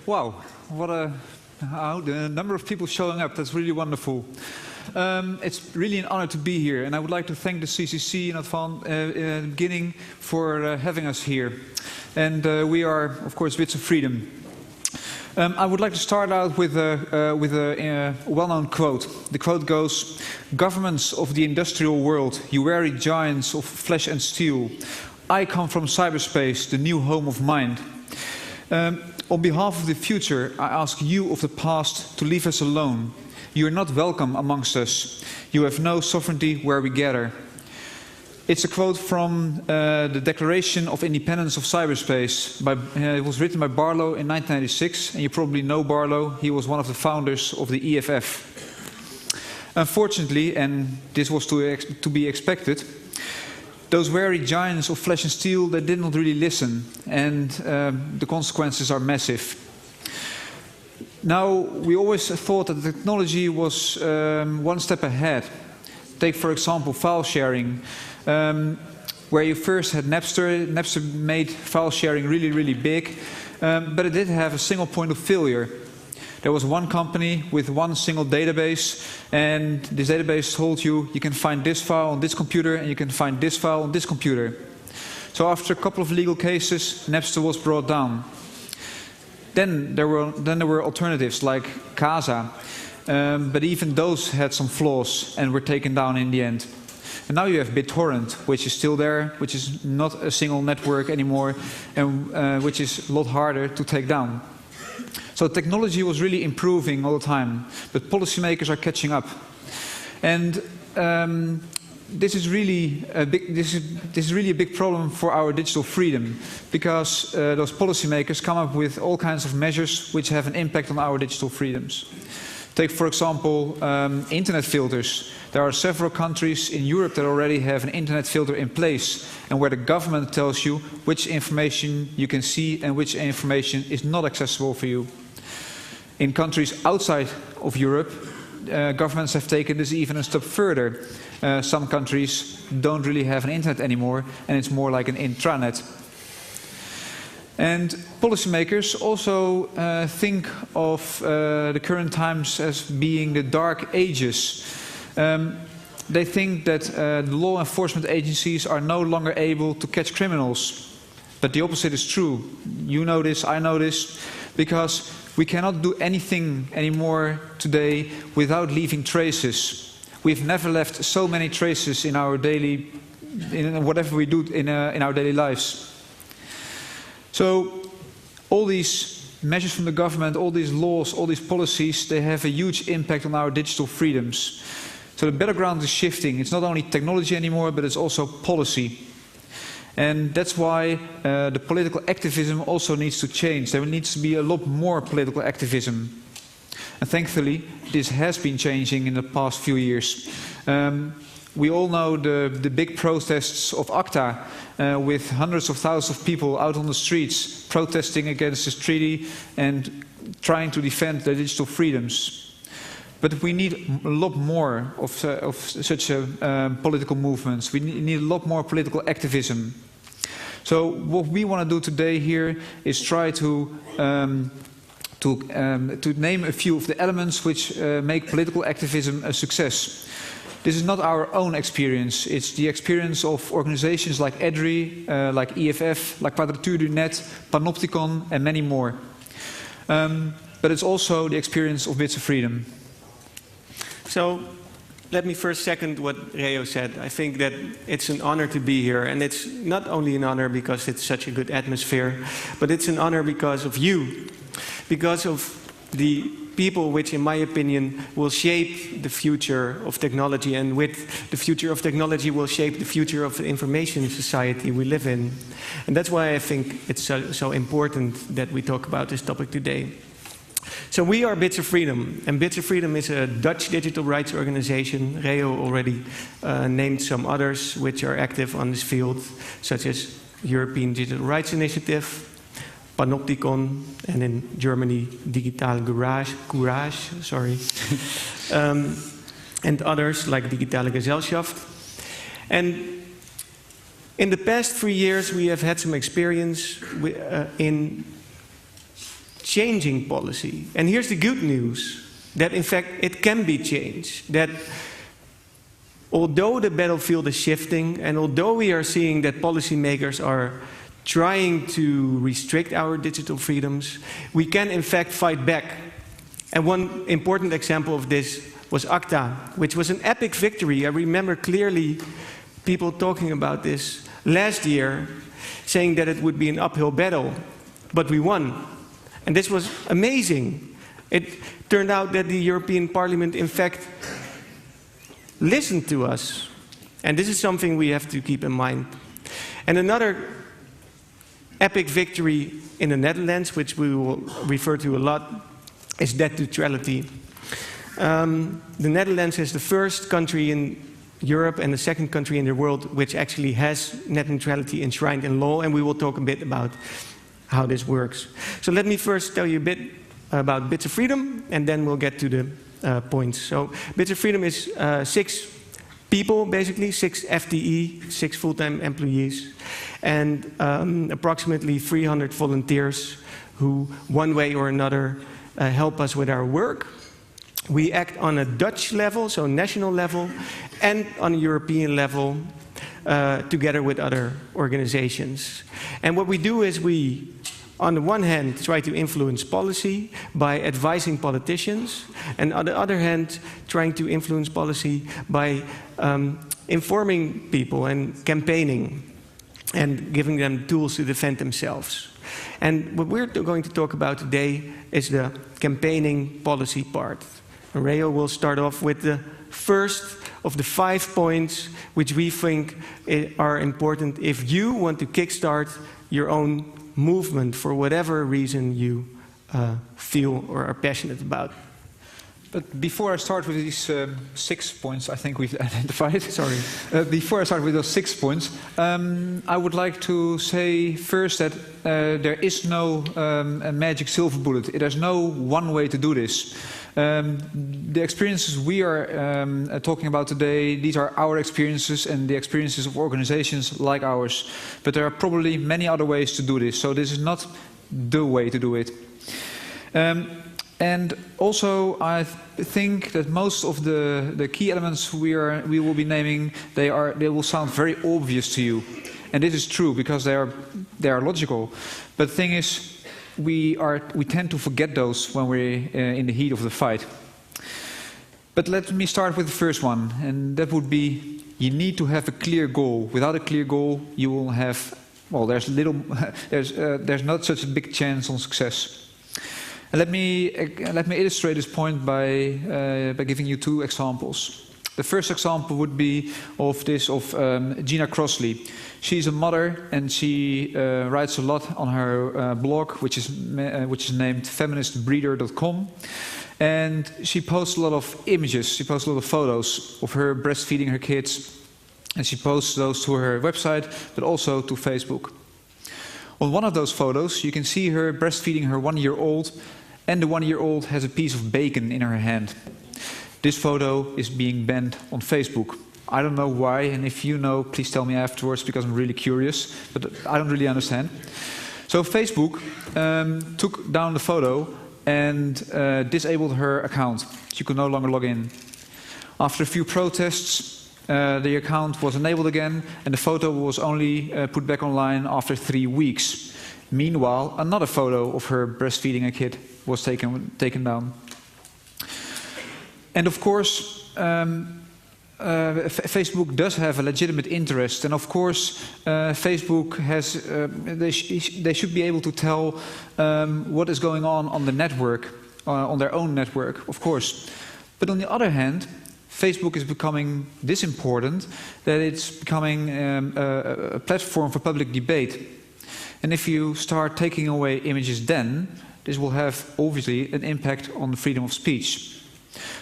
Wow, what a the number of people showing up. That's really wonderful. It's really an honor to be here, and I would like to thank the CCC in advance, in the beginning for having us here. And we are, of course, Bits of Freedom. I would like to start out with a well-known quote. The quote goes, "Governments of the industrial world, you weary giants of flesh and steel. I come from cyberspace, the new home of mind." On behalf of the future, I ask you of the past to leave us alone. You are not welcome amongst us. You have no sovereignty where we gather. It's a quote from the Declaration of Independence of Cyberspace. It was written by Barlow in 1996, and you probably know Barlow. He was one of the founders of the EFF. Unfortunately, and this was to be expected, those weary giants of flesh and steel, they did not really listen, and the consequences are massive. Now, we always thought that the technology was one step ahead. Take, for example, file sharing, where you first had Napster. Napster made file sharing really, really big, but it did have a single point of failure. There was one company with one single database, and this database told you, you can find this file on this computer, and you can find this file on this computer. So after a couple of legal cases, Napster was brought down. Then there were alternatives like Casa, but even those had some flaws and were taken down in the end. And now you have BitTorrent, which is still there, which is not a single network anymore, and which is a lot harder to take down. So technology was really improving all the time, but policymakers are catching up. And this is really a big problem for our digital freedom, because those policymakers come up with all kinds of measures which have an impact on our digital freedoms. Take, for example, internet filters. There are several countries in Europe that already have an internet filter in place, and where the government tells you which information you can see and which information is not accessible for you. In countries outside of Europe, governments have taken this even a step further. Some countries don't really have an internet anymore, and it's more like an intranet. And policymakers also think of the current times as being the dark ages. They think that the law enforcement agencies are no longer able to catch criminals. But the opposite is true. You know this, I know this, because we cannot do anything anymore today without leaving traces. We've never left so many traces in our in whatever we do in our daily lives. So all these measures from the government, all these laws, all these policies, they have a huge impact on our digital freedoms. So the battleground is shifting. It's not only technology anymore, but it's also policy. And that's why the political activism also needs to change. There needs to be a lot more political activism. And thankfully, this has been changing in the past few years. We all know the big protests of ACTA, with hundreds of thousands of people out on the streets protesting against this treaty and trying to defend their digital freedoms. But we need a lot more of such political movements. We need a lot more political activism. So what we want to do today here is try to name a few of the elements which make political activism a success. This is not our own experience. It's the experience of organizations like EDRI, like EFF, like Quadratuur du Net, Panopticon, and many more. But it's also the experience of Bits of Freedom. So, let me first second what Reo said. I think that it's an honor to be here, and it's not only an honor because it's such a good atmosphere, but it's an honor because of you, because of the people which, in my opinion, will shape the future of technology, and with the future of technology will shape the future of the information society we live in. And that's why I think it's so important that we talk about this topic today. So we are Bits of Freedom, and Bits of Freedom is a Dutch digital rights organization. Reo already named some others which are active on this field, such as European Digital Rights Initiative, Panopticon, and in Germany, Digital Courage, and others like Digitale Gesellschaft. And in the past 3 years, we have had some experience in changing policy. And here's the good news, that in fact it can be changed. That although the battlefield is shifting, and although we are seeing that policymakers are trying to restrict our digital freedoms, we can in fact fight back. And one important example of this was ACTA, which was an epic victory. I remember clearly people talking about this last year, saying that it would be an uphill battle, but we won. And this was amazing. It turned out that the European Parliament, in fact, listened to us. And this is something we have to keep in mind. And another epic victory in the Netherlands, which we will refer to a lot, is net neutrality. The Netherlands is the first country in Europe and the second country in the world which actually has net neutrality enshrined in law, and we will talk a bit about how this works. So let me first tell you a bit about Bits of Freedom, and then we'll get to the points. So Bits of Freedom is 6 people, basically, 6 FTE, 6 full-time employees, and approximately 300 volunteers who, one way or another, help us with our work. We act on a Dutch level, so national level, and on a European level, together with other organizations. And what we do is we, on the one hand, try to influence policy by advising politicians, and on the other hand, trying to influence policy by informing people and campaigning and giving them tools to defend themselves. And what we're going to talk about today is the campaigning policy part. Reo will start off with the first of the 5 points which we think are important if you want to kickstart your own movement for whatever reason you feel or are passionate about. But before I start with these 6 points, I think we've identified. Sorry. Before I start with those 6 points, I would like to say first that there is no a magic silver bullet. There's no one way to do this. The experiences we are talking about today, these are our experiences and the experiences of organizations like ours. But there are probably many other ways to do this, so this is not the way to do it. And also, I think that most of the key elements we will be naming, they will sound very obvious to you, and this is true because they are logical. But the thing is, we tend to forget those when we're in the heat of the fight. But let me start with the first one, and that would be you need to have a clear goal. Without a clear goal, you will have there's not such a big chance on success. Let me illustrate this point by giving you 2 examples. The first example would be of Gina Crossley. She's a mother and she writes a lot on her blog, which is named feministbreeder.com. And she posts a lot of images, she posts a lot of photos of her breastfeeding her kids. And she posts those to her website, but also to Facebook. On one of those photos, you can see her breastfeeding her 1-year-old, and the 1-year-old has a piece of bacon in her hand. This photo is being banned on Facebook. I don't know why, and if you know, please tell me afterwards, because I'm really curious, but I don't really understand. So Facebook took down the photo and disabled her account. She could no longer log in. After a few protests, the account was enabled again, and the photo was only put back online after 3 weeks. Meanwhile, another photo of her breastfeeding a kid was taken down. And of course, Facebook does have a legitimate interest, and of course, Facebook has. They should be able to tell what is going on the network, on their own network, of course. But on the other hand, Facebook is becoming this important that it's becoming a platform for public debate. And if you start taking away images, then this will have obviously an impact on freedom of speech.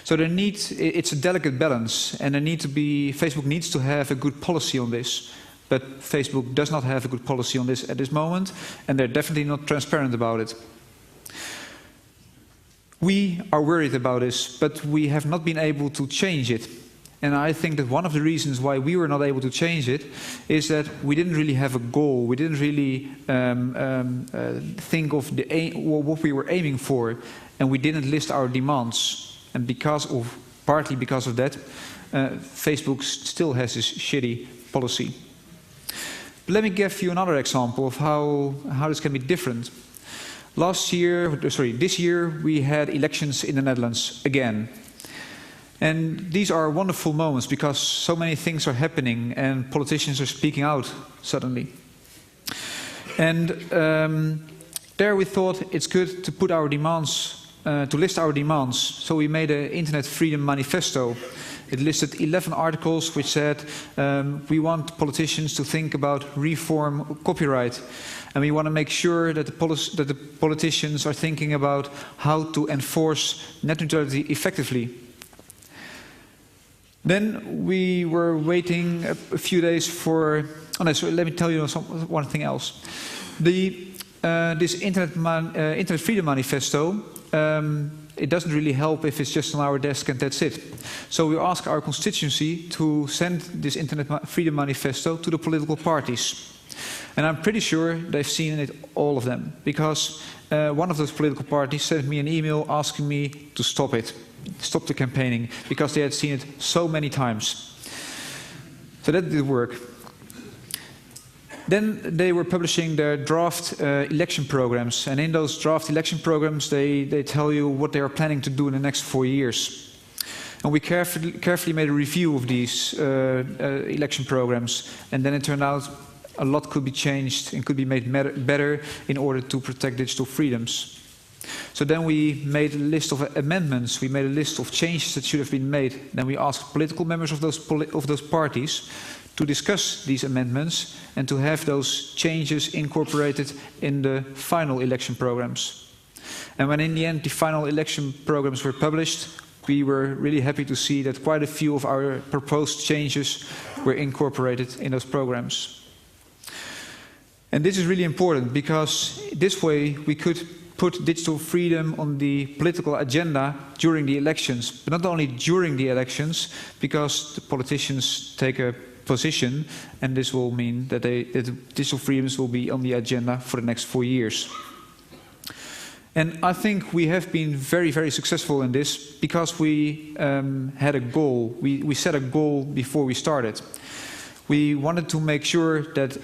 So it's a delicate balance, and Facebook needs to have a good policy on this. But Facebook does not have a good policy on this at this moment, and they're definitely not transparent about it. We are worried about this, but we have not been able to change it. And I think that one of the reasons why we were not able to change it is that we didn't really have a goal. We didn't really think of what we were aiming for, and we didn't list our demands. And partly because of that, Facebook still has this shitty policy. But let me give you another example of how this can be different. This year we had elections in the Netherlands again. And these are wonderful moments because so many things are happening and politicians are speaking out suddenly. And there we thought it's good to put our demands, to list our demands. So we made an Internet Freedom Manifesto. It listed 11 articles which said we want politicians to think about reform copyright. And we want to make sure that the politicians are thinking about how to enforce net neutrality effectively. Then we were waiting a few days for... Oh no, so let me tell you one thing else. This Internet Freedom Manifesto, it doesn't really help if it's just on our desk and that's it. So we asked our constituency to send this Internet Freedom Manifesto to the political parties. And I'm pretty sure they've seen it, all of them, because one of those political parties sent me an email asking me to stop it. Stop the campaigning, because they had seen it so many times. So that did work. Then they were publishing their draft election programs, and in those draft election programs they tell you what they are planning to do in the next 4 years. And we carefully made a review of these election programs, and then it turned out a lot could be changed and could be made better in order to protect digital freedoms. So then we made a list of amendments, we made a list of changes that should have been made. Then we asked political members of those parties to discuss these amendments and to have those changes incorporated in the final election programs. And when in the end the final election programs were published, we were really happy to see that quite a few of our proposed changes were incorporated in those programs. And this is really important because this way we could put digital freedom on the political agenda during the elections, but not only during the elections, because the politicians take a position, and this will mean that digital freedoms will be on the agenda for the next 4 years. And I think we have been very, very successful in this because we had a goal. We set a goal before we started. We wanted to make sure that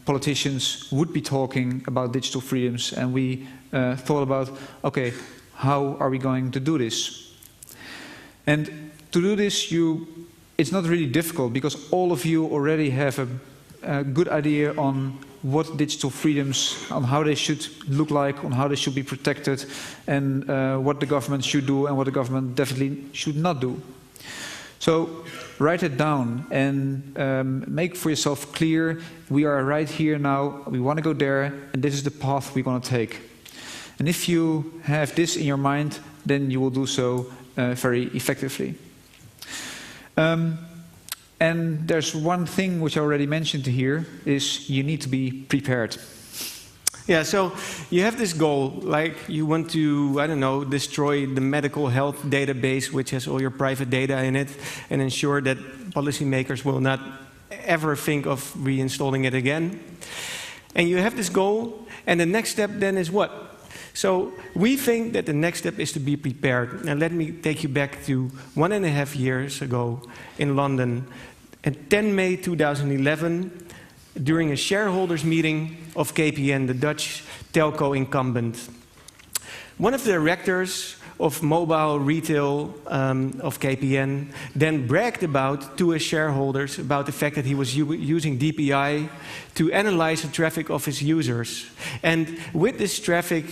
politicians would be talking about digital freedoms, and we thought about, okay, how are we going to do this? And to do this, it's not really difficult because all of you already have a good idea on what digital freedoms, on how they should look like, on how they should be protected, and what the government should do and what the government definitely should not do. So write it down and make for yourself clear, we are right here now, we want to go there, and this is the path we're going to take. And if you have this in your mind, then you will do so very effectively. And there's one thing which I already mentioned here, is you need to be prepared. Yeah, so you have this goal, like you want to, I don't know, destroy the medical health database, which has all your private data in it, and ensure that policymakers will not ever think of reinstalling it again. And you have this goal, and the next step then is what? So we think that the next step is to be prepared. And let me take you back to 1.5 years ago in London. On 10 May 2011, during a shareholders meeting of KPN, the Dutch telco incumbent. One of the directors of mobile retail of KPN then bragged to his shareholders about the fact that he was using DPI to analyze the traffic of his users. And with this traffic,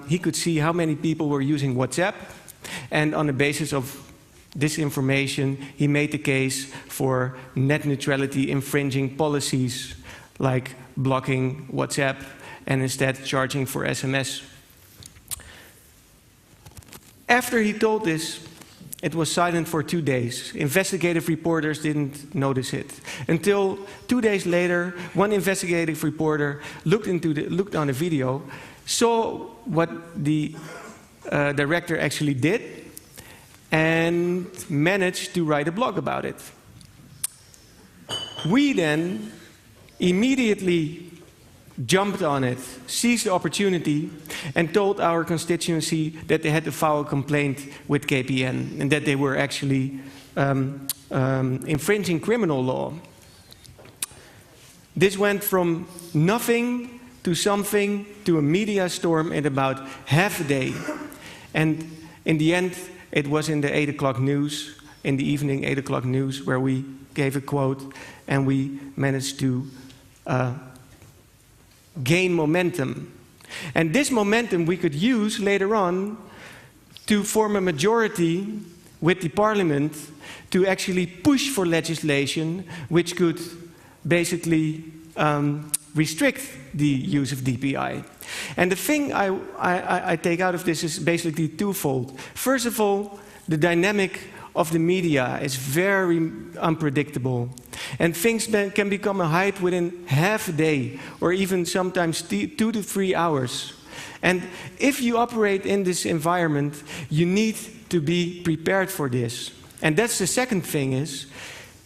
he could see how many people were using WhatsApp, and on the basis of this information, he made the case for net neutrality infringing policies like blocking WhatsApp and instead charging for SMS. After he told this, it was silent for 2 days. Investigative reporters didn't notice it. Until 2 days later, one investigative reporter looked on the video, saw what the director actually did, and managed to write a blog about it. We then immediately jumped on it, seized the opportunity, and told our constituency that they had to file a complaint with KPN and that they were actually infringing criminal law. This went from nothing to something to a media storm in about half a day. And in the end, it was in the 8 o'clock news, in the evening 8 o'clock news, where we gave a quote and we managed to gain momentum. And this momentum we could use later on to form a majority with the parliament to actually push for legislation which could basically restrict the use of DPI. And the thing I take out of this is basically twofold. First of all, the dynamic of the media is very unpredictable. And things can become a hype within half a day, or even sometimes 2 to 3 hours. And if you operate in this environment, you need to be prepared for this. And that's the second thing is,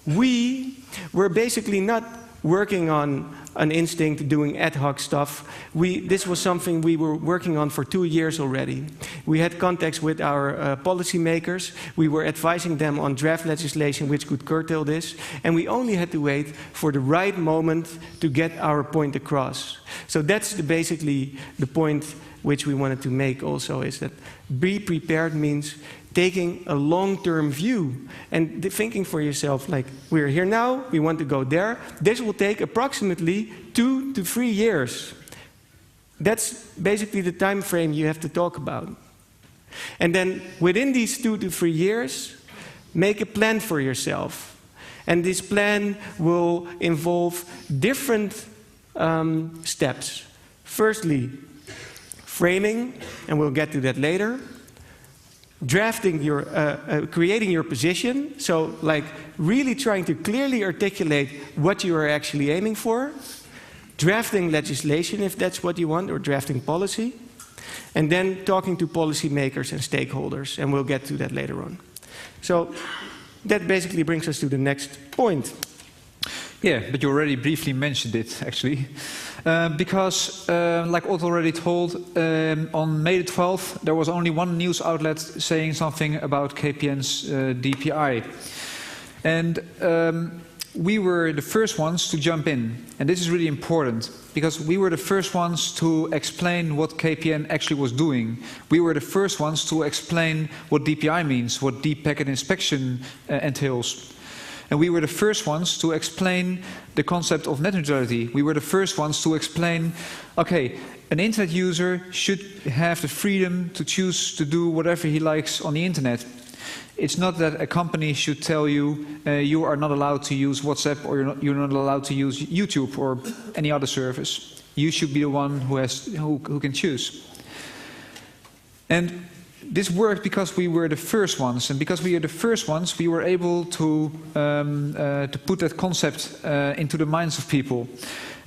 we were basically not working on an instinct, doing ad hoc stuff. This was something we were working on for 2 years already. We had contacts with our policymakers. We were advising them on draft legislation which could curtail this. And we only had to wait for the right moment to get our point across. So that's basically the point which we wanted to make also, is that be prepared means taking a long-term view and thinking for yourself, like, we're here now, we want to go there. This will take approximately 2 to 3 years. That's basically the time frame you have to talk about. And then within these 2 to 3 years, make a plan for yourself. And this plan will involve different steps. Firstly, framing, and we'll get to that later. Drafting your, creating your position, so like really trying to clearly articulate what you are actually aiming for. Drafting legislation if that's what you want, or drafting policy. And then talking to policymakers and stakeholders, and we'll get to that later on. So that basically brings us to the next point. Yeah, but you already briefly mentioned it, actually. Because, like Otto already told, on May the 12th, there was only one news outlet saying something about KPN's DPI. And we were the first ones to jump in. And this is really important, because we were the first ones to explain what KPN actually was doing. We were the first ones to explain what DPI means, what deep packet inspection entails. And we were the first ones to explain the concept of net neutrality. We were the first ones to explain, okay, an internet user should have the freedom to choose to do whatever he likes on the internet. It's not that a company should tell you you are not allowed to use WhatsApp, or you're not allowed to use YouTube or any other service. You should be the one who can choose. And this worked because we were the first ones, and because we are the first ones, we were able to put that concept into the minds of people.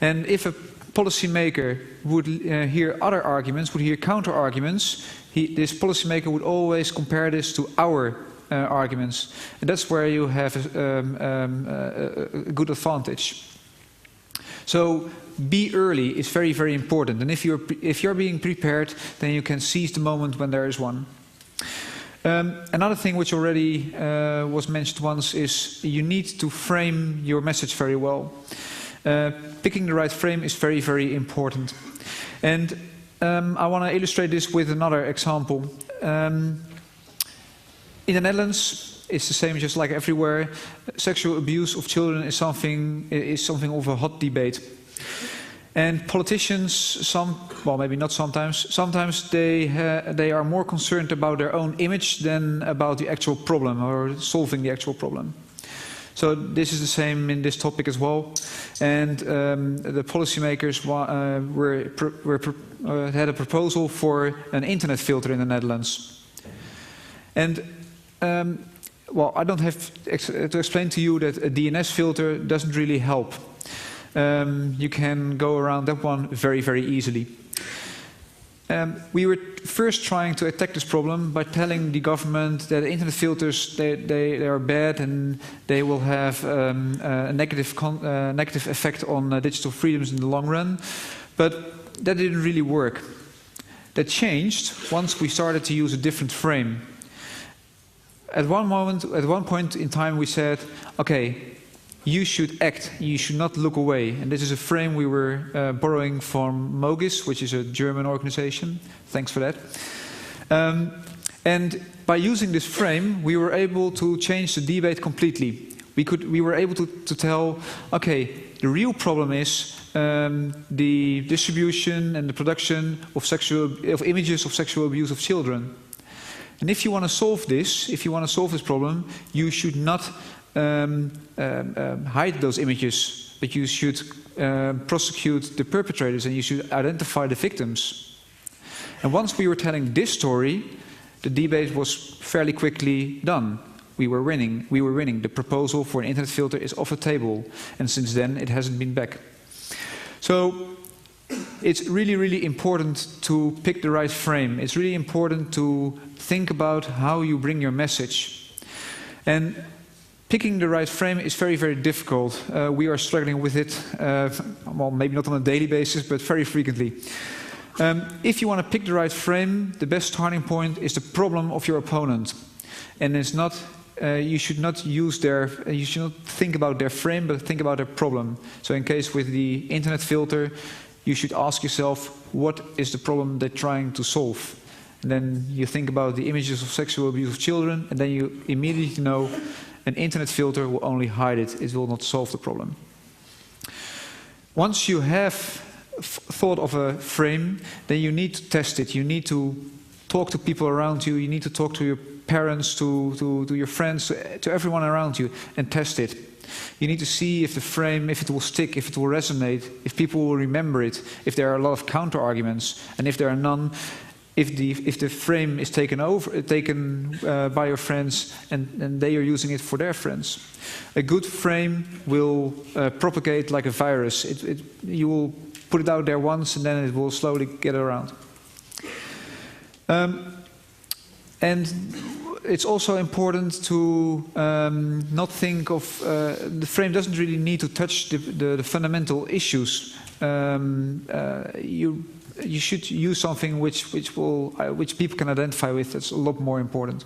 And if a policymaker would hear other arguments, would hear counter-arguments, this policymaker would always compare this to our arguments. And that's where you have a good advantage. So be early is very, very important. And if you're being prepared, then you can seize the moment when there is one. Another thing which already was mentioned once is you need to frame your message very well. Picking the right frame is very, very important. And I want to illustrate this with another example. In the Netherlands, it's the same just like everywhere. Sexual abuse of children is something of a hot debate. And politicians, well, maybe not sometimes. Sometimes they are more concerned about their own image than about the actual problem or solving the actual problem. So this is the same in this topic as well. And the policymakers had a proposal for an internet filter in the Netherlands. And well, I don't have to explain to you that a DNS filter doesn't really help. You can go around that one very, very easily. We were first trying to attack this problem by telling the government that internet filters they are bad and they will have a negative effect on digital freedoms in the long run. But that didn't really work. That changed once we started to use a different frame. At one point in time, we said, "Okay, you should act. You should not look away." And this is a frame we were borrowing from Mogis, which is a German organization. Thanks for that. And by using this frame, we were able to change the debate completely. We were able to tell, okay, the real problem is the distribution and the production of images of sexual abuse of children. And if you want to solve this problem, you should not hide those images, but you should prosecute the perpetrators and you should identify the victims. And once we were telling this story, the debate was fairly quickly done. We were winning. The proposal for an internet filter is off the table, and since then it hasn't been back. So it's really, really important to pick the right frame. It's really important to think about how you bring your message. And picking the right frame is very, very difficult. We are struggling with it, well, maybe not on a daily basis, but very frequently. If you want to pick the right frame, the best starting point is the problem of your opponent. And it's not, you should not think about their frame, but think about their problem. So in case with the internet filter, you should ask yourself, what is the problem they're trying to solve? And then you think about the images of sexual abuse of children, and then you immediately know an internet filter will only hide it. It will not solve the problem. Once you have thought of a frame, then you need to test it. You need to talk to people around you. You need to talk to your parents, to your friends, to everyone around you, and test it. You need to see if the frame, if it will stick, if it will resonate, if people will remember it, if there are a lot of counter-arguments, and if there are none, if the frame is taken by your friends and they are using it for their friends. A good frame will propagate like a virus. You will put it out there once and then it will slowly get around. And it's also important to not think of the frame doesn't really need to touch the fundamental issues. You should use something which people can identify with. That's a lot more important.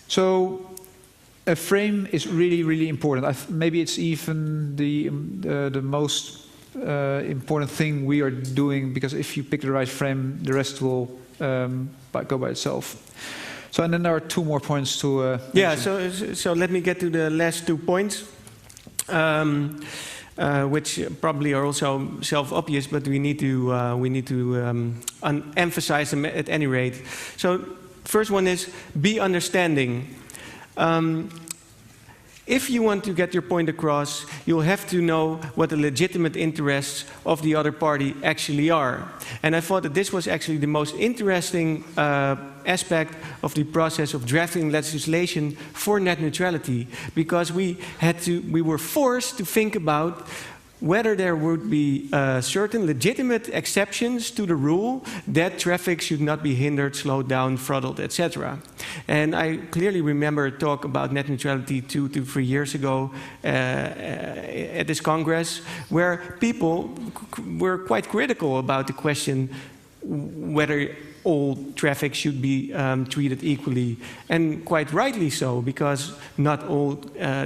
So a frame is really, really important. Maybe it's even the most important thing we are doing, because if you pick the right frame, the rest will go by itself. So, and then there are two more points to mention. So let me get to the last 2 points, which probably are also self-obvious, but we need to emphasize them at any rate. So, first one is be understanding. If you want to get your point across, you'll have to know what the legitimate interests of the other party actually are. And I thought that this was actually the most interesting aspect of the process of drafting legislation for net neutrality, because we were forced to think about whether there would be certain legitimate exceptions to the rule that traffic should not be hindered, slowed down, throttled, etc. And I clearly remember a talk about net neutrality 2 to 3 years ago at this Congress, where people were quite critical about the question whether all traffic should be treated equally, and quite rightly so, because not all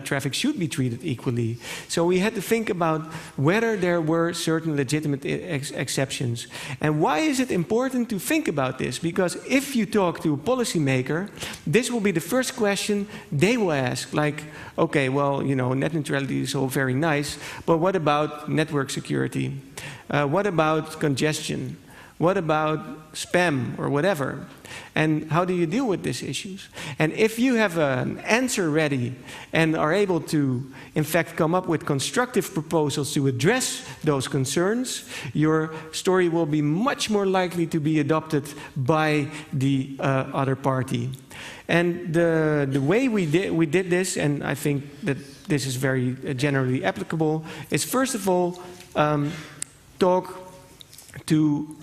traffic should be treated equally. So we had to think about whether there were certain legitimate exceptions. And why is it important to think about this? Because if you talk to a policymaker, this will be the first question they will ask, like, okay, well, you know, net neutrality is all very nice, but what about network security? What about congestion? What about spam or whatever? And how do you deal with these issues? And if you have an answer ready and are able to, in fact, come up with constructive proposals to address those concerns, your story will be much more likely to be adopted by the other party. And the way we did this, and I think that this is very generally applicable, is first of all, talk to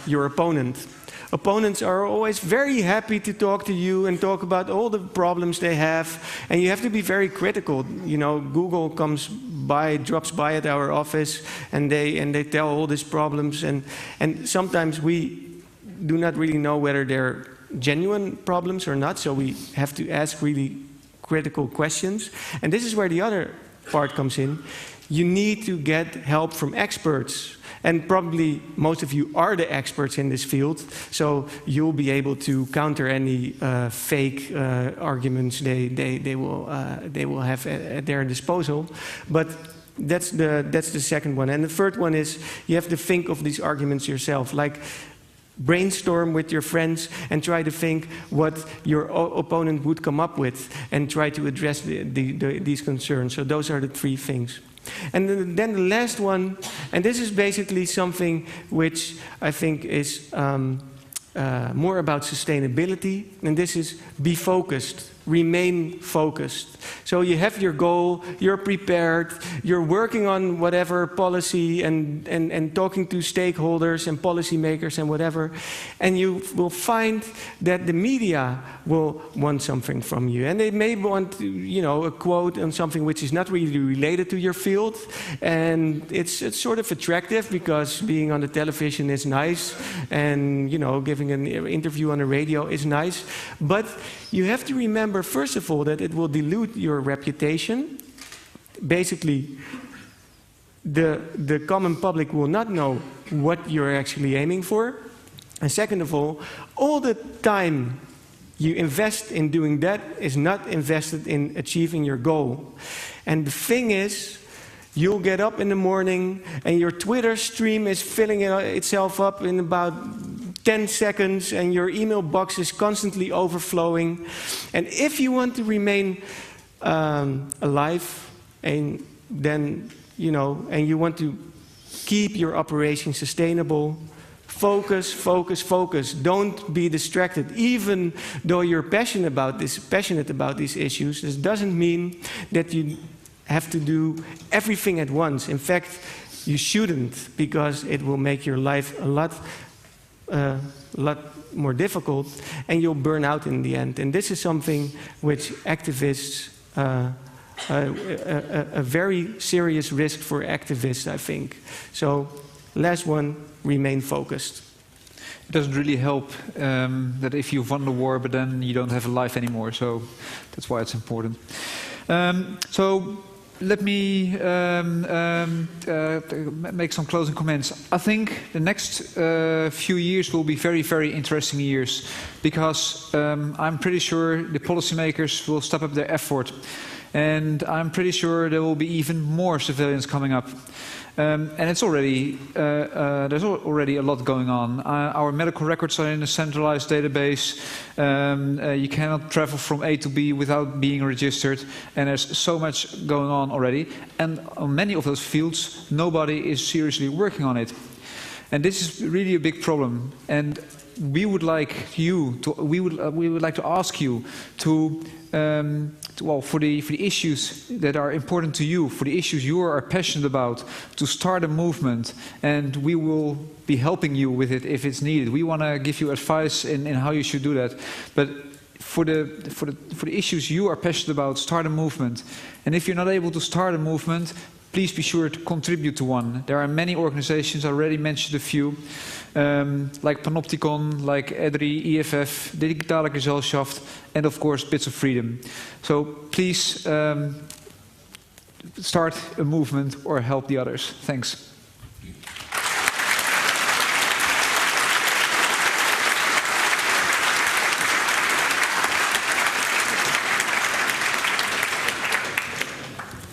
your opponent. Opponents are always very happy to talk to you and talk about all the problems they have, and you have to be very critical. You know, Google drops by at our office, and they tell all these problems, and sometimes we do not really know whether they're genuine problems or not, so we have to ask really critical questions. And this is where the other part comes in. You need to get help from experts. And probably most of you are the experts in this field, so you'll be able to counter any fake arguments they will have at their disposal. But that's the second one. And the third one is you have to think of these arguments yourself. Like, brainstorm with your friends and try to think what your opponent would come up with and try to address these concerns. So those are the three things. And then the last one, and this is basically something which I think is more about sustainability, and this is be focused, remain focused. So you have your goal, you're prepared, you're working on whatever policy and talking to stakeholders and policymakers and whatever, and you will find that the media will want something from you. And they may want, you know, a quote on something which is not really related to your field, and it's sort of attractive because being on the television is nice, and, you know, giving an interview on the radio is nice, but you have to remember, first of all, that it will dilute your reputation. Basically, the common public will not know what you're actually aiming for. And second of all the time you invest in doing that is not invested in achieving your goal. And the thing is, you'll get up in the morning and your Twitter stream is filling itself up in about 10 seconds, and your email box is constantly overflowing. And if you want to remain alive, and then, you know, and you want to keep your operation sustainable, focus, focus, focus. Don't be distracted. Even though you're passionate about these issues, this doesn't mean that you have to do everything at once. In fact, you shouldn't, because it will make your life a lot more difficult, and you'll burn out in the end. And this is something which activists, a very serious risk for activists, I think. So, last one, remain focused. It doesn't really help that if you've won the war, but then you don't have a life anymore. So that's why it's important. So let me make some closing comments. I think the next few years will be very, very interesting years, because I'm pretty sure the policymakers will step up their effort, and I'm pretty sure there will be even more civilians coming up. And it's already there's already a lot going on. Our medical records are in a centralized database. You cannot travel from A to B without being registered, and there's so much going on already. And on many of those fields, nobody is seriously working on it. And this is really a big problem. And we would like you to, we would like to ask you to. Well, for the issues that are important to you, for the issues you are passionate about, to start a movement, and we will be helping you with it if it's needed. We want to give you advice in how you should do that. But for the issues you are passionate about, start a movement. And if you're not able to start a movement, please be sure to contribute to one. There are many organizations, I already mentioned a few, like Panopticon, like EDRI, EFF, the Digitale Gesellschaft, and of course Bits of Freedom. So please start a movement or help the others. Thanks.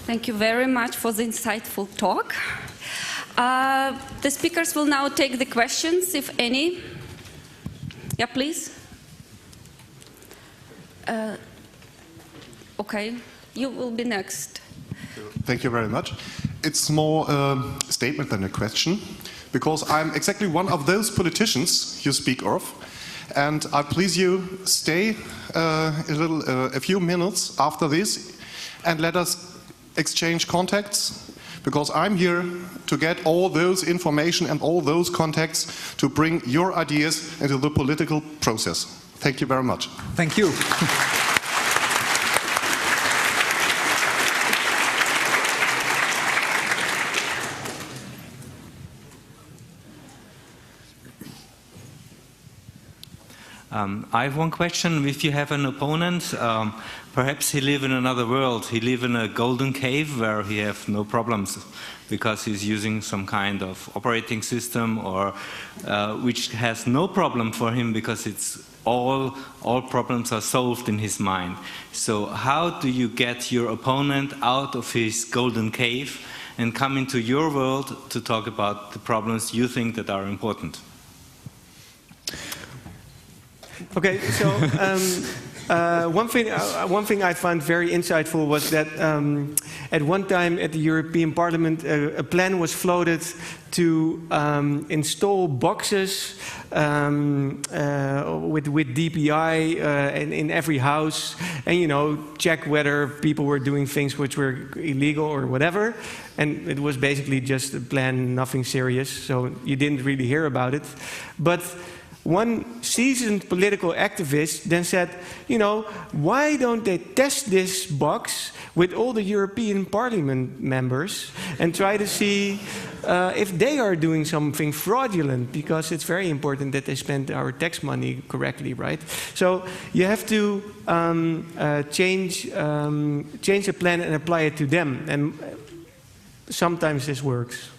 Thank you very much for the insightful talk. The speakers will now take the questions, if any. Yeah, please. Okay, you will be next. Thank you very much. It's more a statement than a question, because I'm exactly one of those politicians you speak of, and I please you stay a few minutes after this and let us exchange contacts, because I'm here to get all those information and all those contacts to bring your ideas into the political process. Thank you very much. Thank you. I have one question. If you have an opponent, perhaps he lives in another world. He lives in a golden cave where he has no problems because he's using some kind of operating system, or which has no problem for him because it's all problems are solved in his mind. So how do you get your opponent out of his golden cave and come into your world to talk about the problems you think that are important? Okay, so one thing I found very insightful was that at one time at the European Parliament, a plan was floated to install boxes with DPI in every house, and check whether people were doing things which were illegal or whatever. And it was basically just a plan, nothing serious. So you didn't really hear about it, but one seasoned political activist then said, why don't they test this box with all the European Parliament members and try to see if they are doing something fraudulent, because it's very important that they spend our tax money correctly, right? So you have to change the plan and apply it to them, and sometimes this works.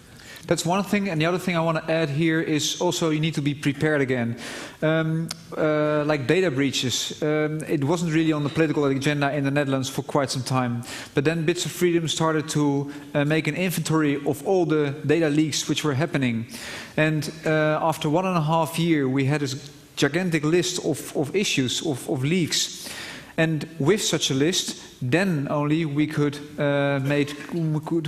That's one thing, and the other thing I want to add here is also you need to be prepared again. Like data breaches, it wasn't really on the political agenda in the Netherlands for quite some time. But then Bits of Freedom started to make an inventory of all the data leaks which were happening. And after 1.5 years, we had this gigantic list of issues, of leaks. And with such a list, then only we could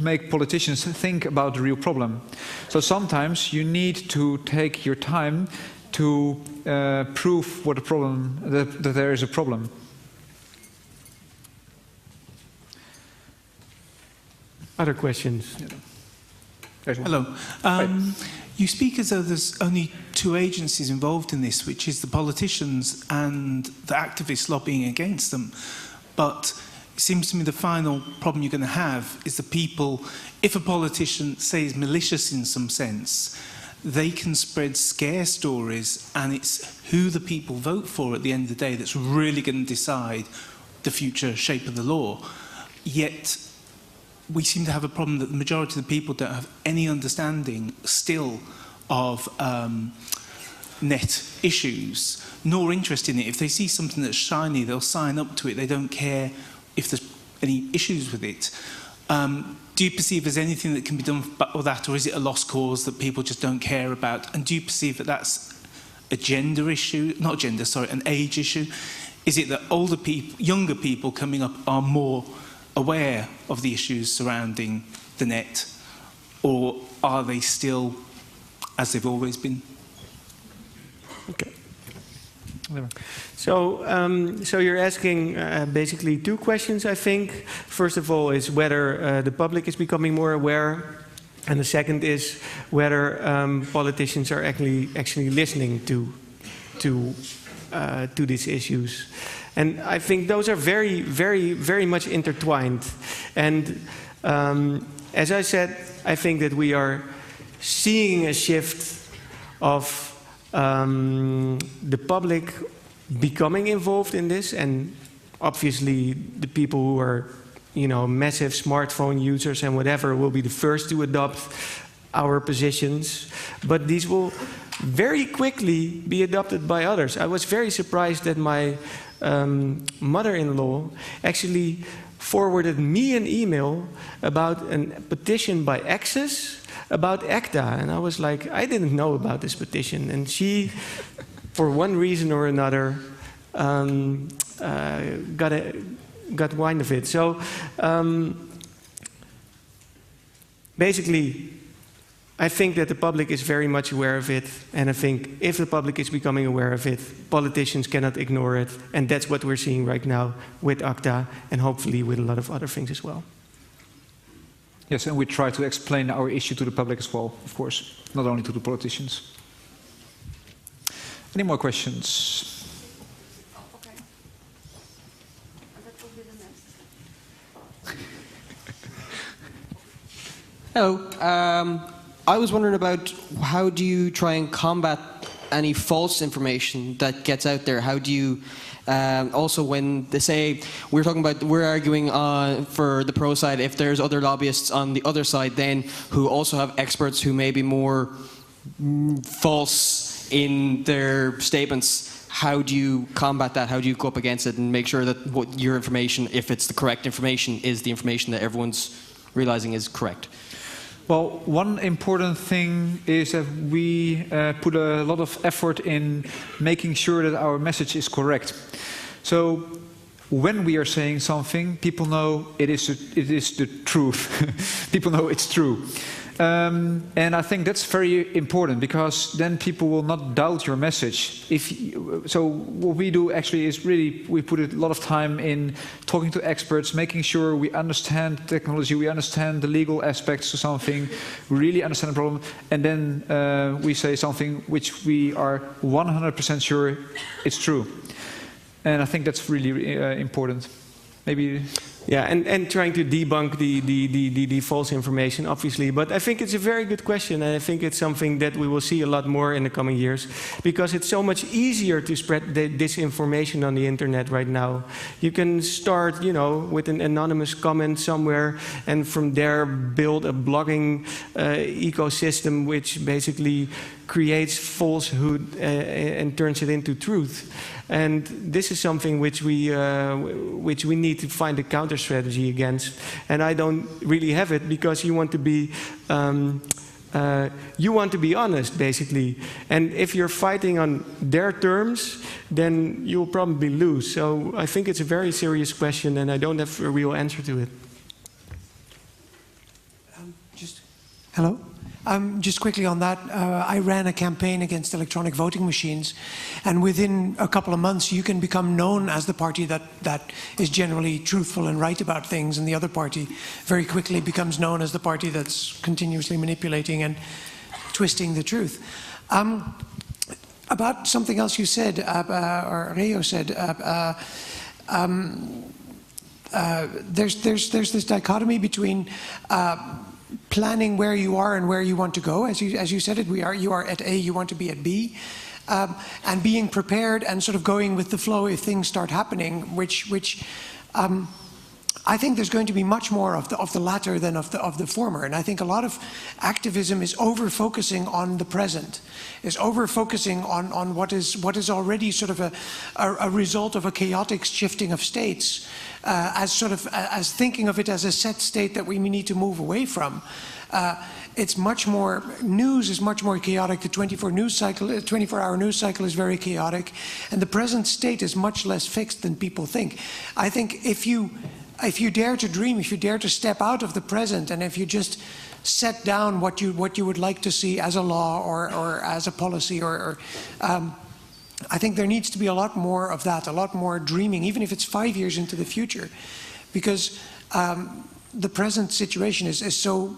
make politicians think about the real problem. So sometimes you need to take your time to prove what the problem, that there is a problem. Other questions? Hello. You speak as though there's only two agencies involved in this, which is the politicians and the activists lobbying against them. But it seems to me the final problem you're going to have is the people. If a politician, say, is malicious in some sense, they can spread scare stories, and it's who the people vote for at the end of the day that's really going to decide the future shape of the law. Yet we seem to have a problem that the majority of the people don't have any understanding still of net issues, nor interest in it. If they see something that's shiny, they'll sign up to it. They don't care if there's any issues with it. Do you perceive there's anything that can be done with that, or is it a lost cause that people just don't care about? And do you perceive that that's a gender issue, not gender, sorry, an age issue? Is it that older people, younger people coming up are more aware of the issues surrounding the net, or are they still as they've always been? Okay. So you're asking basically two questions, I think. First of all is whether the public is becoming more aware, and the second is whether politicians are actually listening to these issues. And I think those are very, very, very much intertwined. And as I said, I think that we are seeing a shift of the public becoming involved in this, and obviously the people who are, massive smartphone users and whatever will be the first to adopt our positions. But these will very quickly be adopted by others. I was very surprised that my mother-in-law actually forwarded me an email about a petition by Access about ACTA, and I was like, I didn't know about this petition, and she, for one reason or another, got wind of it. So basically, I think that the public is very much aware of it, and I think if the public is becoming aware of it, politicians cannot ignore it, and that's what we're seeing right now with ACTA, and hopefully with a lot of other things as well. Yes, and we try to explain our issue to the public as well, of course, not only to the politicians. Any more questions? Okay. That will be the next. Hello. I was wondering about how do you try and combat any false information that gets out there? How do you also, when they say we're arguing for the pro side, if there's other lobbyists on the other side then who also have experts who may be more false in their statements, how do you combat that? How do you go up against it and make sure that what your information, if it's the correct information, is the information that everyone's realizing is correct? Well, one important thing is that we put a lot of effort in making sure that our message is correct. So when we are saying something, people know it is the truth. People know it's true. And I think that's very important, because then people will not doubt your message. So what we do actually is really, we put a lot of time in talking to experts, making sure we understand technology, we understand the legal aspects to something, really understand the problem, and then we say something which we are 100% sure it's true. And I think that's really important. Maybe... Yeah, and trying to debunk the false information, obviously. But I think it's a very good question, and I think it's something that we will see a lot more in the coming years, because it's so much easier to spread disinformation on the internet right now. You can start, you know, with an anonymous comment somewhere, and from there build a blogging ecosystem which basically creates falsehood and turns it into truth. And this is something which we need to find a counter strategy against. And I don't really have it, because you want to be honest, basically. And if you're fighting on their terms, then you'll probably lose. So I think it's a very serious question, and I don't have a real answer to it. Hello. Just quickly on that, I ran a campaign against electronic voting machines, and within a couple of months you can become known as the party that is generally truthful and right about things, and the other party very quickly becomes known as the party that's continuously manipulating and twisting the truth. About something else you said, or Reo said, there's this dichotomy between planning where you are and where you want to go. As you said it, you are at A, you want to be at B, and being prepared and sort of going with the flow if things start happening, which I think there's going to be much more of the latter than of the former. And I think a lot of activism is over-focusing on the present, is over-focusing on what is already sort of a result of a chaotic shifting of states, as thinking of it as a set state that we need to move away from. It's much more, news is much more chaotic. The 24-hour news cycle is very chaotic, and the present state is much less fixed than people think. I think if you dare to dream, if you dare to step out of the present, and if you just set down what you would like to see as a law or as a policy, I think there needs to be a lot more of that, a lot more dreaming, even if it's 5 years into the future, because the present situation is so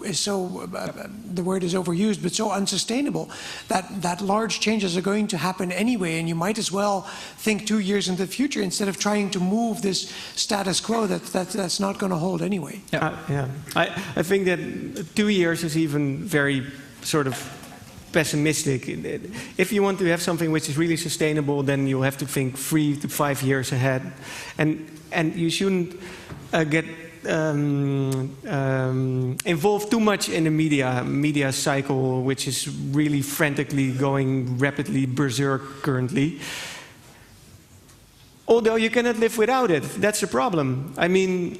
the word is overused, but so unsustainable that large changes are going to happen anyway, and you might as well think 2 years into the future instead of trying to move this status quo that's not going to hold anyway. Yeah. I think that 2 years is even very sort of pessimistic. If you want to have something which is really sustainable, then you'll have to think 3 to 5 years ahead, and you shouldn't get involved too much in the media cycle, which is really frantically going rapidly berserk currently. Although you cannot live without it, that's the problem. I mean,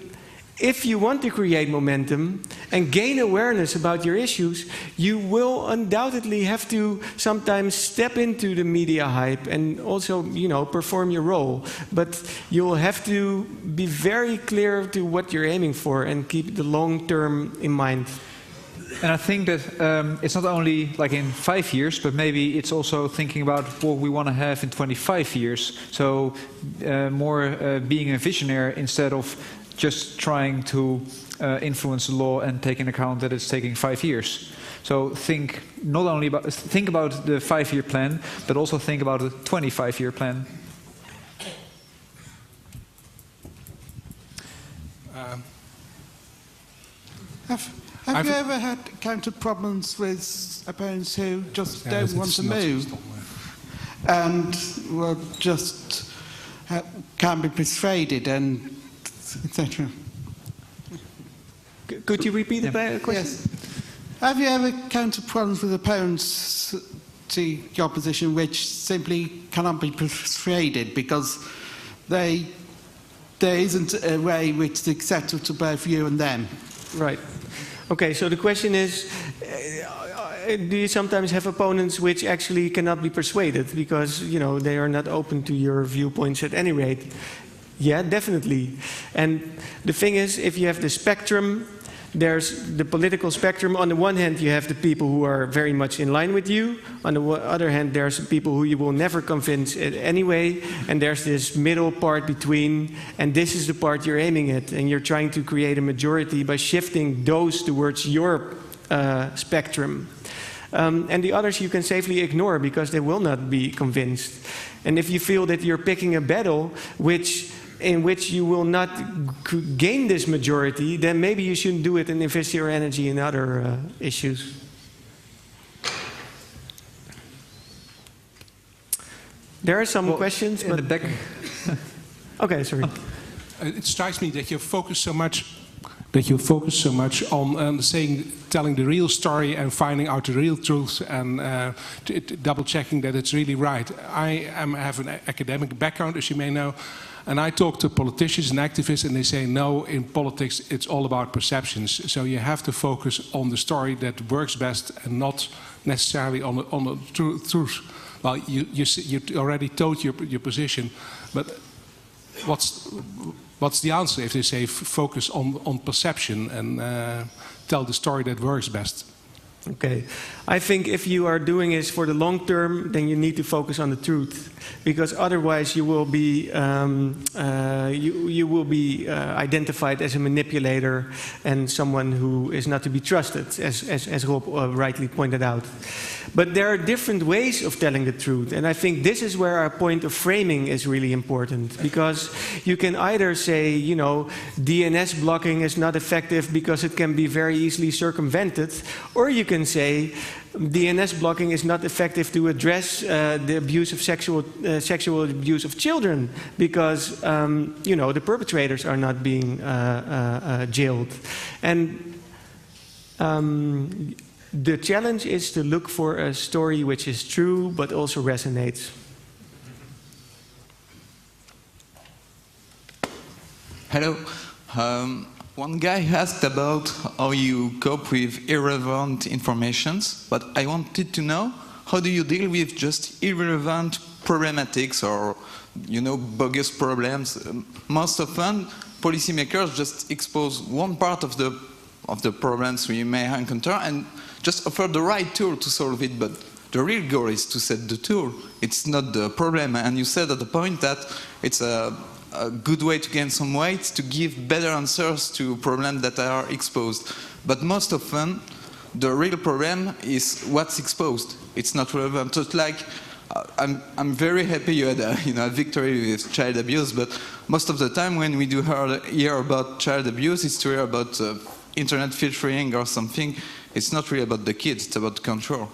if you want to create momentum and gain awareness about your issues, you will undoubtedly have to sometimes step into the media hype and also, you know, perform your role. But you'll have to be very clear to what you're aiming for and keep the long term in mind. And I think that it's not only like in 5 years, but maybe it's also thinking about what we want to have in 25 years. So more being a visionary instead of just trying to influence the law and take into account that it's taking 5 years. So think about the 5-year plan, but also think about the 25-year plan. Have you ever had encountered problems with parents who just don't want to move and well, just can't be persuaded and etc.? Could you repeat the question? Yes. Have you ever encountered problems with the parents to your position which simply cannot be persuaded because there isn't a way which is acceptable to both you and them? Right. Okay, so the question is, do you sometimes have opponents which actually cannot be persuaded because, you know, they are not open to your viewpoints at any rate? Yeah, definitely. And the thing is, if you have the spectrum, there's the political spectrum. On the one hand, you have the people who are very much in line with you. On the other hand, there's people who you will never convince anyway. And there's this middle part between, and this is the part you're aiming at. And you're trying to create a majority by shifting those towards your spectrum. And the others you can safely ignore because they will not be convinced. And if you feel that you're picking a battle in which you will not gain this majority, then maybe you shouldn't do it and invest your energy in other issues. There are some questions, but in the back. Okay, sorry. It strikes me that you focus so much on telling the real story and finding out the real truth and double checking that it's really right. I have an academic background, as you may know. And I talk to politicians and activists, and they say, no, in politics, it's all about perceptions. So you have to focus on the story that works best and not necessarily on the truth. Well, you already told your position, but what's the answer if they say focus on perception and tell the story that works best? Okay, I think if you are doing this for the long term, then you need to focus on the truth, because otherwise you will be identified as a manipulator and someone who is not to be trusted, as Rob rightly pointed out. But there are different ways of telling the truth, and I think this is where our point of framing is really important, because you can either say, you know, DNS blocking is not effective because it can be very easily circumvented, or you can say DNS blocking is not effective to address the abuse of sexual abuse of children because you know, the perpetrators are not being jailed. And the challenge is to look for a story which is true but also resonates. Hello. One guy asked about how you cope with irrelevant informations, but I wanted to know, how do you deal with just irrelevant problematics or, you know, bogus problems? Most often, policymakers just expose one part of the problems we may encounter and just offer the right tool to solve it, but the real goal is to set the tool. It's not the problem. And you said at the point that it's a good way to gain some weight, to give better answers to problems that are exposed. But most often, the real problem is what's exposed. It's not relevant. So it's like, I'm very happy you had a victory with child abuse, but most of the time when we do hear about child abuse, it's to hear about internet filtering or something. It's not really about the kids, it's about control.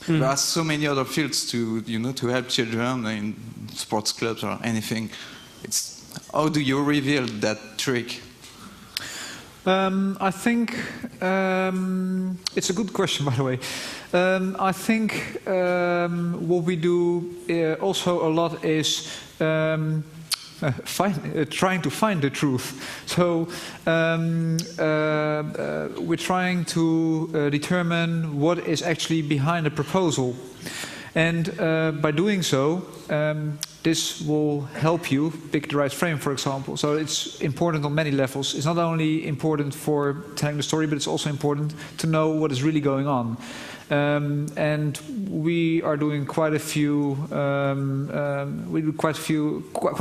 There are so many other fields to help children in sports clubs or anything. How do you reveal that trick? I think it's a good question, by the way. I think what we do also a lot is trying to find the truth. So we're trying to determine what is actually behind a proposal. And by doing so, this will help you pick the right frame, for example. So it's important on many levels. It's not only important for telling the story, but it's also important to know what is really going on. And we are doing quite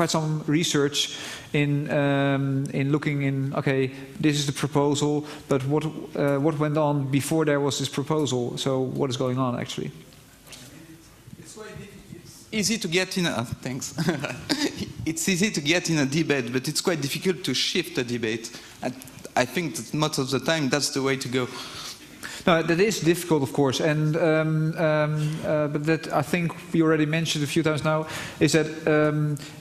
some research in looking in. Okay, this is the proposal, but what went on before there was this proposal? So what is going on actually? Easy to get in a thanks. It's easy to get in a debate, but it's quite difficult to shift a debate. And I think that most of the time that's the way to go. No, that is difficult, of course, and but that I think we already mentioned a few times now is that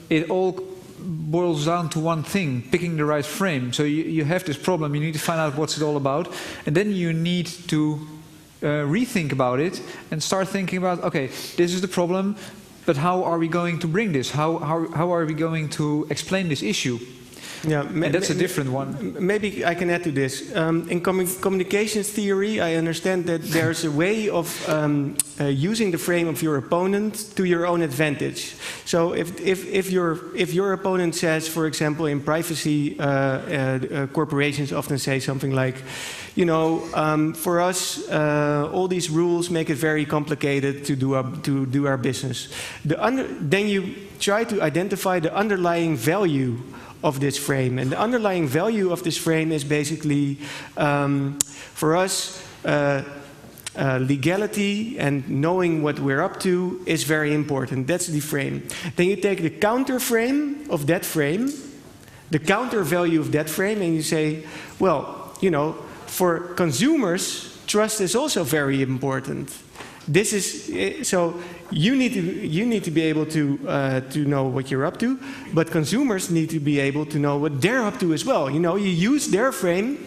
it all boils down to one thing: picking the right frame. So you have this problem, you need to find out what's it all about, and then you need to rethink about it and start thinking about, okay, this is the problem. But how are we going to bring this? How are we going to explain this issue? Yeah, and that's a different one. Maybe I can add to this. In communications theory, I understand that there's a way of using the frame of your opponent to your own advantage. So if your opponent says, for example, in privacy, corporations often say something like, you know, for us, all these rules make it very complicated to do our business. Then you try to identify the underlying value of this frame, and the underlying value of this frame is basically, for us, legality and knowing what we're up to is very important. That's the frame. Then you take the counter frame of that frame, the counter value of that frame, and you say, well, you know, for consumers, trust is also very important. This is so you need to be able to know what you're up to, but consumers need to be able to know what they're up to as well. You know, you use their frame,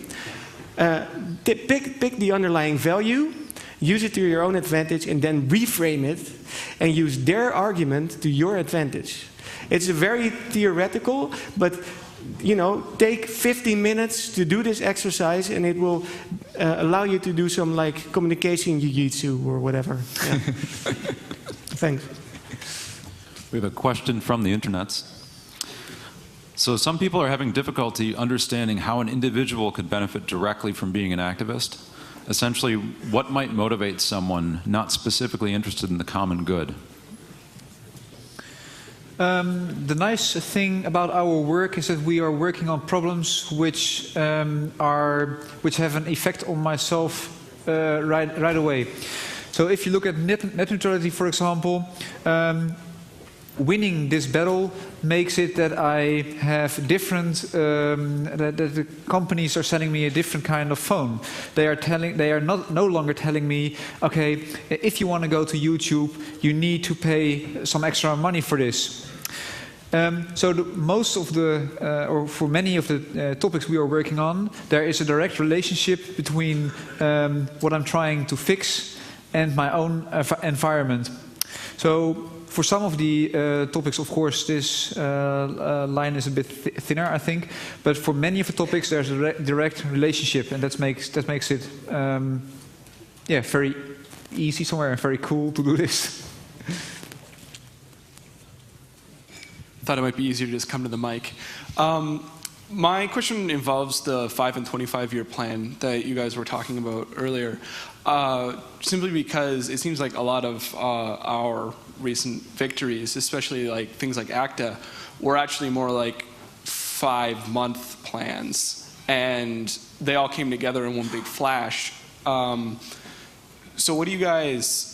pick the underlying value, use it to your own advantage, and then reframe it and use their argument to your advantage. It's a very theoretical, but you know, take 15 minutes to do this exercise, and it will allow you to do some like communication jiu-jitsu or whatever. Yeah. Thanks. We have a question from the internets. So some people are having difficulty understanding how an individual could benefit directly from being an activist. Essentially, what might motivate someone not specifically interested in the common good? The nice thing about our work is that we are working on problems which have an effect on myself right away. So if you look at net neutrality, for example, winning this battle makes it that I have different that the companies are selling me a different kind of phone. They are no longer telling me, okay, if you want to go to YouTube, you need to pay some extra money for this. So most of the, or for many of the topics we are working on, there is a direct relationship between what I'm trying to fix and my own environment. So for some of the topics, of course, this line is a bit thinner, I think. But for many of the topics, there's a direct relationship, and that makes it, yeah, very easy somewhere and very cool to do this. Thought it might be easier to just come to the mic. My question involves the 5 and 25-year plan that you guys were talking about earlier. Simply because it seems like a lot of our recent victories, especially like things like ACTA, were actually more like 5-month plans, and they all came together in one big flash. So what do you guys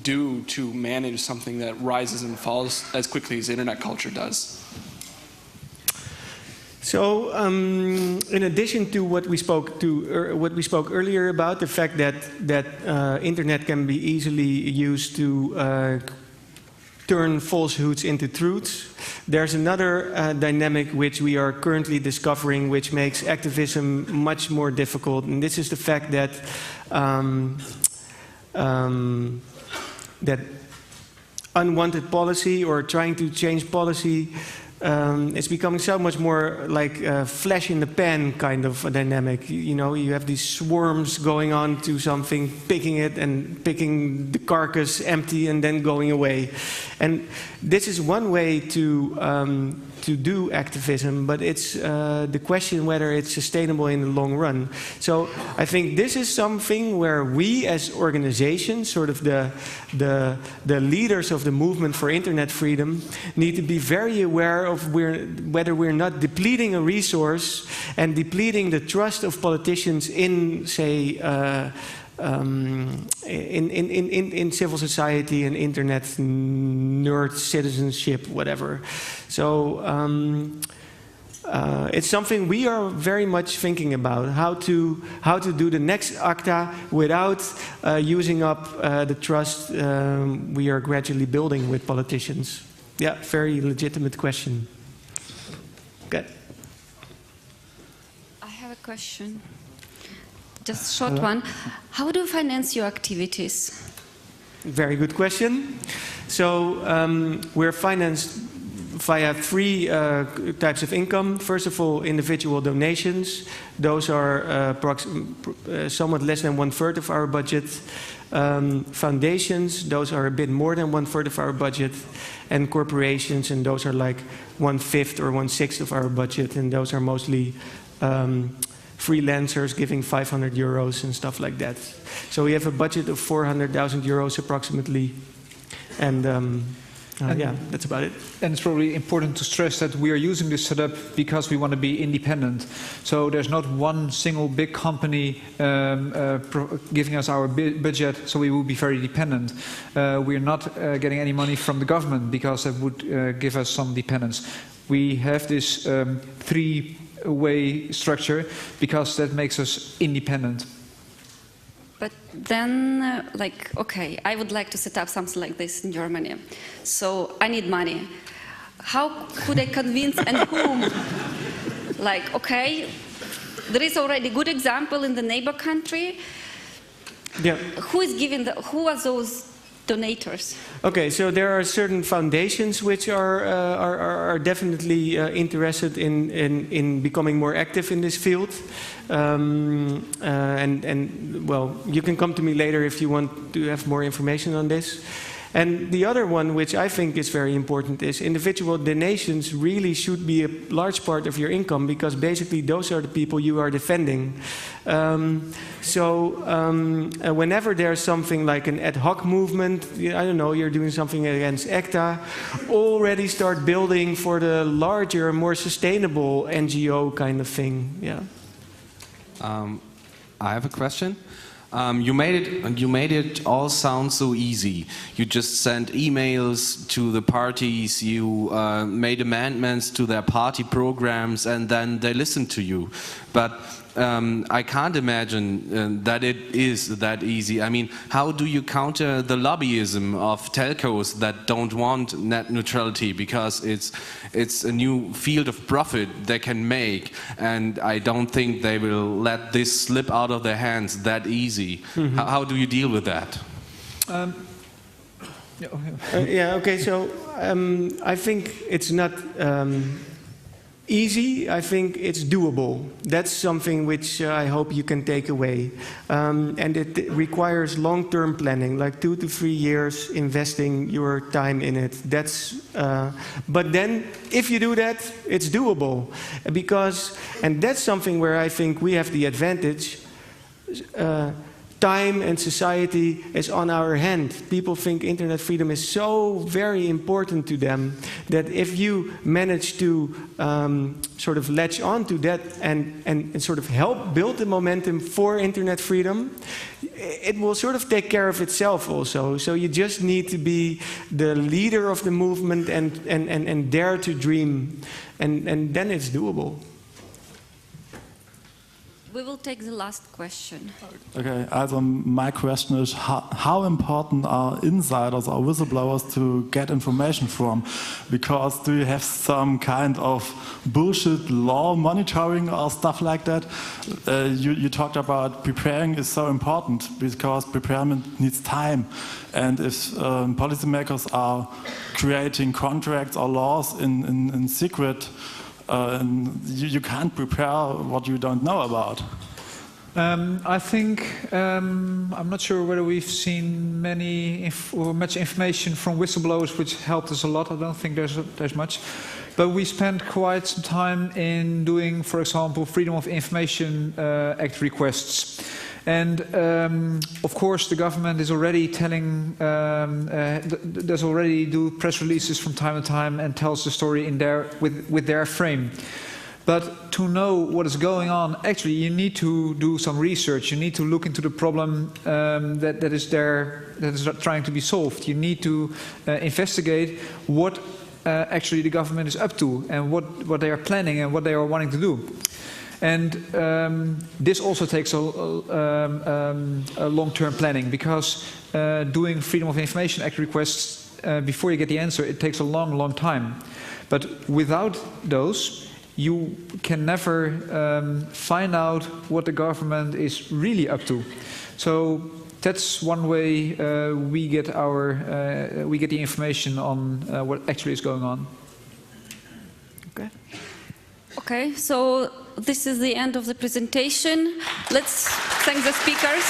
do to manage something that rises and falls as quickly as internet culture does? So, in addition to what we spoke earlier about, the fact that internet can be easily used to turn falsehoods into truths, there's another dynamic which we are currently discovering, which makes activism much more difficult, and this is the fact that that unwanted policy or trying to change policy it's becoming so much more like a flash in the pan kind of a dynamic. You know, you have these swarms going on to something, picking it and picking the carcass empty and then going away. And this is one way to do activism, but it's the question whether it's sustainable in the long run. So I think this is something where we as organizations, sort of the leaders of the movement for internet freedom, need to be very aware of whether we're not depleting a resource and depleting the trust of politicians in, say, in civil society and internet nerd citizenship, whatever. So it's something we are very much thinking about, how to do the next ACTA without using up the trust we are gradually building with politicians. Yeah, very legitimate question. Good. I have a question. Just a short one. How do you finance your activities? Very good question. So we're financed via three types of income. First of all, individual donations. Those are somewhat less than 1/3 of our budget. Foundations, those are a bit more than 1/3 of our budget. And corporations, and those are like 1/5 or 1/6 of our budget. And those are mostly freelancers giving 500 euros and stuff like that. So we have a budget of 400,000 euros approximately. And yeah, that's about it. And it's probably important to stress that we are using this setup because we want to be independent. So there's not one single big company giving us our budget, so we will be very dependent. We're not getting any money from the government because that would give us some dependence. We have this three-way structure because that makes us independent. But then, like, okay, I would like to set up something like this in Germany. So I need money. How could I convince and whom? Like, okay, there is already a good example in the neighbor country. Yeah. Who are those donators? Okay, so there are certain foundations which are definitely interested in becoming more active in this field. And well, you can come to me later if you want to have more information on this. And the other one, which I think is very important, is individual donations really should be a large part of your income, because basically those are the people you are defending. Whenever there's something like an ad hoc movement, I don't know, you're doing something against ACTA, already start building for the larger, more sustainable NGO kind of thing. Yeah. I have a question. You made it all sound so easy. You just sent emails to the parties, you made amendments to their party programs, and then they listened to you. But I can't imagine that it is that easy. I mean, how do you counter the lobbyism of telcos that don't want net neutrality because it's a new field of profit they can make, and I don't think they will let this slip out of their hands that easy. Mm-hmm. How do you deal with that? Yeah, okay, so I think it's not easy. I think it's doable. That's something which I hope you can take away. And it requires long-term planning, like 2 to 3 years investing your time in it. But then, if you do that, it's doable. And that's something where I think we have the advantage. Time and society is on our hand. People think internet freedom is so very important to them that if you manage to sort of latch on to that and sort of help build the momentum for internet freedom, it will sort of take care of itself also. So you just need to be the leader of the movement and dare to dream, and then it's doable. We will take the last question. Okay, also my question is how important are insiders or whistleblowers to get information from? Because do you have some kind of bullshit law monitoring or stuff like that? You talked about preparing is so important because preparation needs time. And if policymakers are creating contracts or laws in secret, you can't prepare what you don't know about. I think I'm not sure whether we've seen much information from whistleblowers which helped us a lot. I don't think there's much, but we spent quite some time in doing, for example, Freedom of Information Act requests. And of course, the government is already telling, does already do press releases from time to time and tells the story in with their frame. But to know what is going on, actually, you need to do some research. You need to look into the problem that is there, that is trying to be solved. You need to investigate what actually the government is up to and what they are planning and what they are wanting to do. And this also takes a long-term planning because doing Freedom of Information Act requests before you get the answer, it takes a long time. But without those, you can never find out what the government is really up to. So that's one way we get the information on what actually is going on. Okay. Okay, so this is the end of the presentation. Let's thank the speakers.